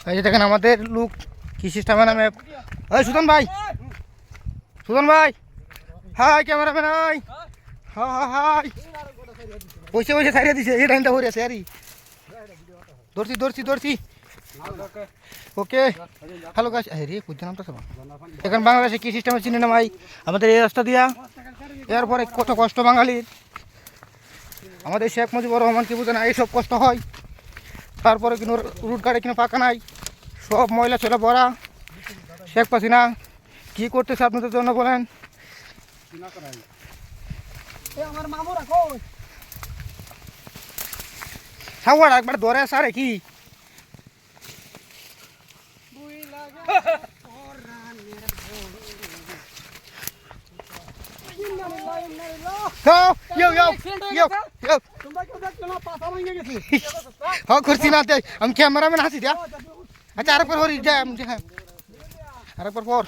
এই যে দেখেন আমাদের লোক কি সিস্টেমে নামে। এই সুদন ভাই, সুদন ভাই, হাই ক্যামেরাম্যান, হাই হাই, বসে বসে ছাড়িয়ে দিছে। এই টাইমটা হয়ে আছে আরে, ধরছি ধরছি ধরছি। ওকে হ্যালো গাছ, রে কুদ্দা নামটা সব এখন বাংলাদেশে কি সিস্টেমে চিনি না ভাই। আমাদের এই রাস্তা দিয়া এরপরে কত কষ্ট বাঙালির। আমাদের শেখ মুজিবুর রহমান কি বুঝে না এইসব কষ্ট হয়। তারপরে কিন্তু রুট গাড়ি কিনে পাকা নাই, সব ময়লা ছেলে ভরা। শেখ হাসিনা কি করতেছে আপনাদের জন্য বলেন। সাওয়ার একবার ধরে সারে কি করছি না আমি ক্যামেরাম্যান হাসি দিয়া। আচ্ছা আরেকবার হরি যায় আরেকবার পর